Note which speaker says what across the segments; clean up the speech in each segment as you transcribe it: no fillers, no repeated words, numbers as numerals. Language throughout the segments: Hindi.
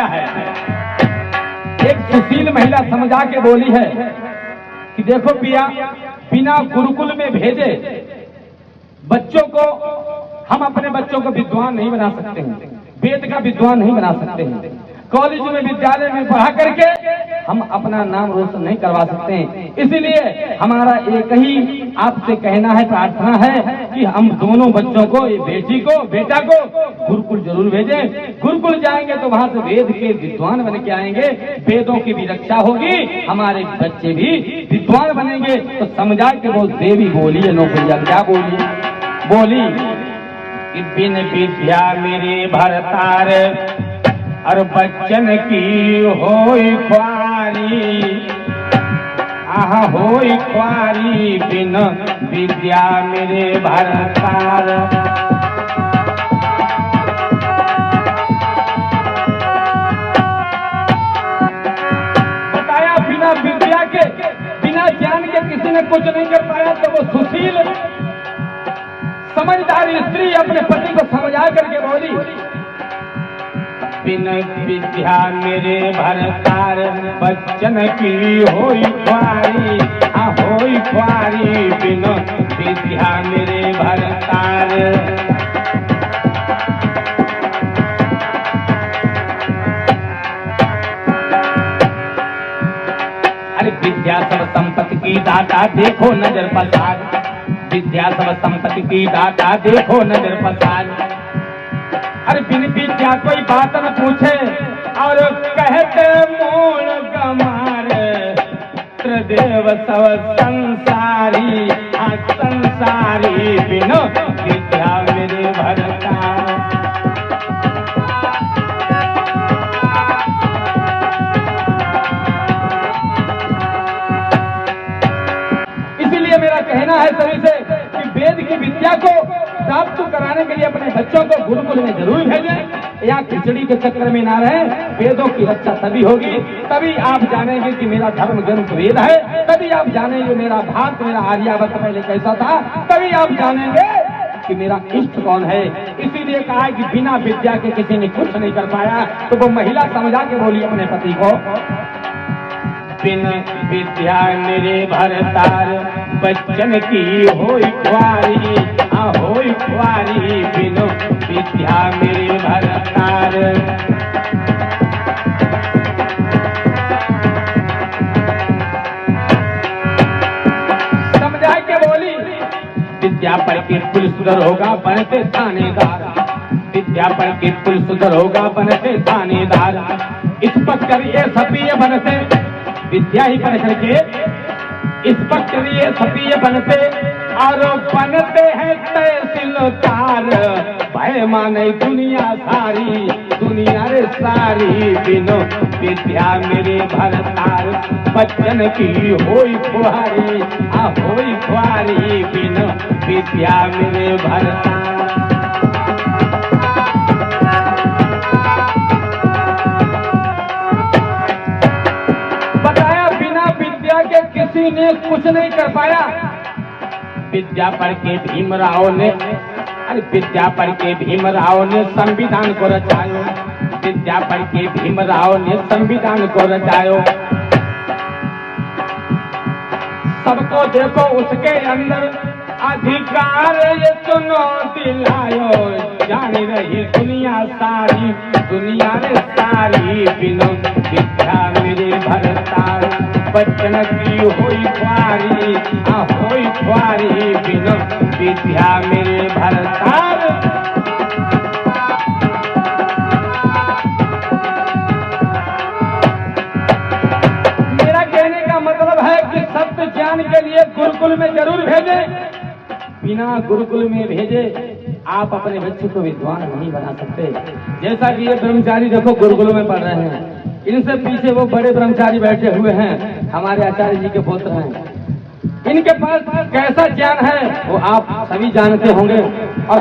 Speaker 1: है। एक सुशील महिला समझा के बोली है कि देखो पिया, बिना गुरुकुल में भेजे बच्चों को, हम अपने बच्चों को विद्वान नहीं बना सकते हैं, वेद का विद्वान नहीं बना सकते हैं। कॉलेज में, विद्यालय में पढ़ा करके हम अपना नाम रोशन नहीं करवा सकते हैं। इसीलिए हमारा एक ही आपसे कहना है, प्रार्थना है कि हम दोनों बच्चों को, बेटी को, बेटा को गुरुकुल जरूर भेजें। गुरुकुल जाएंगे तो वहां से वेद के विद्वान बन के आएंगे, वेदों की भी रक्षा होगी, हमारे बच्चे भी विद्वान बनेंगे। तो समझा के वो देवी बोली है, नौकरिया क्या बोली? बोली कि बिन विद्या मेरे भरतार और बच्चन की होई ख्वारी, आहा होई ख्वारी, बिन विद्या मेरे भरतार। बताया बिना विद्या के, बिना ज्ञान के किसी ने कुछ नहीं कर पाया। तो वो सुशील समझदार स्त्री अपने पति को समझा करके बोली, बिन विद्या मेरे भरतार, बच्चन की होई ख्वारी, होई ख्वारी, बिन विद्या मेरे भरतार। अरे विद्या सब संपत्ति की दाता, देखो नजर पसार, विद्या सब संपत्ति की दाता, देखो नजर पसार। अरे बिन विद्या कोई बात न पूछे और कहते मूल गमार, त्रिदेव सब संसारी, संसारी, बिन विद्या मेरे भरतार। इसलिए मेरा कहना है सभी से कि वेद की विद्या को प्राप्त कराने के लिए अपने बच्चों को गुरुकुल में जरूर भेजें, या खिचड़ी के चक्कर में ना रहे। वेदों की रक्षा तभी होगी, तभी आप जानेंगे कि मेरा धर्म ग्रंथ वेद है, तभी आप जानेंगे मेरा भारत, मेरा आर्यावर्त पहले कैसा था, तभी आप जानेंगे कि मेरा इष्ट कौन है। इसीलिए कहा है कि बिना विद्या के किसी ने कुछ नहीं कर पाया। तो वो महिला समझा के बोली अपने पति को, बिन विद्या मेरे भरतार, बच्चन की होई ख्वारी, होई ख्वारी, बिन विद्या मेरे भरतार। समझा के बोली, विद्या पढ़ के पुलिस सुधर होगा, बनते थानेदार, विद्या पढ़ के पुलिस सुधर होगा, बनते थानेदार। इंस्पेक्टर ये सभी बनते, विद्या ही पढ़ करके इंस्पेक्टर ये सभी बनते, और बनते हैं तहसीलदार। भय माने दुनिया सारी, दुनिया रे सारी, बिन विद्या मेरे भरतार, बच्चन की होई ख्वारी, होई ख्वारी, बिन विद्या मेरे भरतार। किसी ने कुछ नहीं कर पाया। विद्या पढ़ के भीमराव ने, अरे विद्या पढ़ के भीमराव ने संविधान को रचायो, विद्या पढ़ के भीमराव ने संविधान को रचायो। सबको देखो उसके अंदर अधिकार ये सुनो दिलायो, जान रही दुनिया सारी, दुनिया रे सारी, बिन विद्या मेरे भरतार, बच्चन की होई ख्वारी, होई ख्वारी, बिन विद्या मेरे भरतार। मेरा कहने का मतलब है कि सत्य ज्ञान के लिए गुरुकुल में जरूर भेजे, बिना गुरुकुल में भेजे आप अपने बच्चे को विद्वान नहीं बना सकते। जैसा कि ये ब्रह्मचारी देखो गुरुकुल में पढ़ रहे हैं, इनसे पीछे वो बड़े ब्रह्मचारी बैठे हुए हैं, हमारे आचार्य जी के पुत्र हैं। इनके पास कैसा ज्ञान है वो आप सभी जानते होंगे। और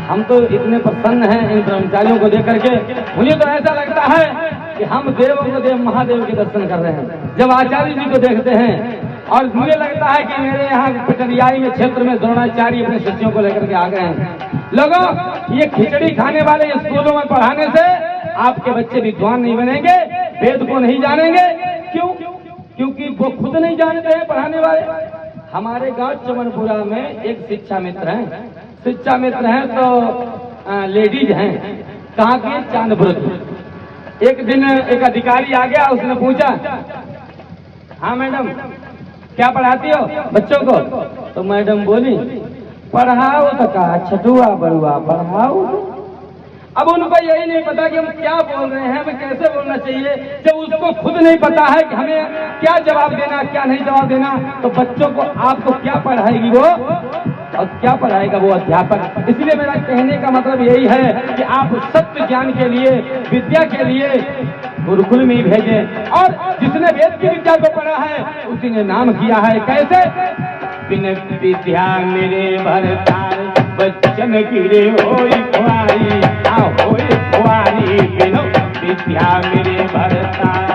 Speaker 1: हम तो इतने प्रसन्न हैं इन ब्रह्मचारियों को देख करके, मुझे तो ऐसा लगता है कि हम देवों को देव महादेव के दर्शन कर रहे हैं जब आचार्य जी को देखते हैं। और मुझे लगता है कि मेरे यहाँ पटरियाई में क्षेत्र में द्रोणाचार्य अपने शिष्यों को लेकर के आ गए हैं। लोगों, ये खिचड़ी खाने वाले स्कूलों में पढ़ाने से आपके बच्चे विद्वान नहीं बनेंगे, वेद को नहीं जानेंगे। क्यों? क्योंकि वो खुद नहीं जानते हैं पढ़ाने वाले। हमारे गांव चमनपुरा में एक शिक्षा मित्र हैं, शिक्षा मित्र हैं तो लेडीज हैं, कहाँ की? चांदपुर की। एक दिन एक अधिकारी आ गया, उसने पूछा, हाँ मैडम क्या पढ़ाती हो बच्चों को? तो मैडम बोली, पढ़ाओ तो कहा छठुआ बड़ुआ पढ़ाओ। अब उनको यही नहीं पता कि हम क्या बोल रहे हैं, हमें कैसे बोलना चाहिए। जब उसको खुद नहीं पता है कि हमें क्या जवाब देना, क्या नहीं जवाब देना, तो बच्चों को आपको क्या पढ़ाएगी वो और क्या पढ़ाएगा वो अध्यापक। इसलिए मेरा कहने का मतलब यही है कि आप सत्य ज्ञान के लिए, विद्या के लिए गुरुकुल में ही भेजें। और जिसने वेद की विद्या को पढ़ा है उसी ने नाम किया है। कैसे? बिन विद्या मेरे भरतार बच्चन गिरे होई खुआरी, होई खुआरी बिन विद्या मेरे भरतार।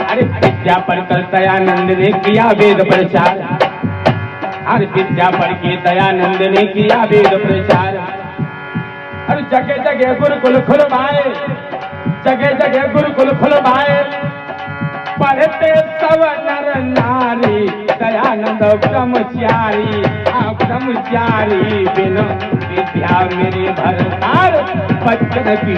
Speaker 1: अरे विद्या पढ़कर दयानंद ने किया वेद प्रचार, हर विद्या पढ़ के दयानंद ने किया वेद प्रचार। अरे जगह जगह गुरुकुल खुलवाए, जगह जगह गुरुकुल खुलवाए, पढ़ते सब नर नारी दयानंद ब्रह्मचारी, ब्रह्मचारी बिन विद्या मेरे भरतार बच्चन की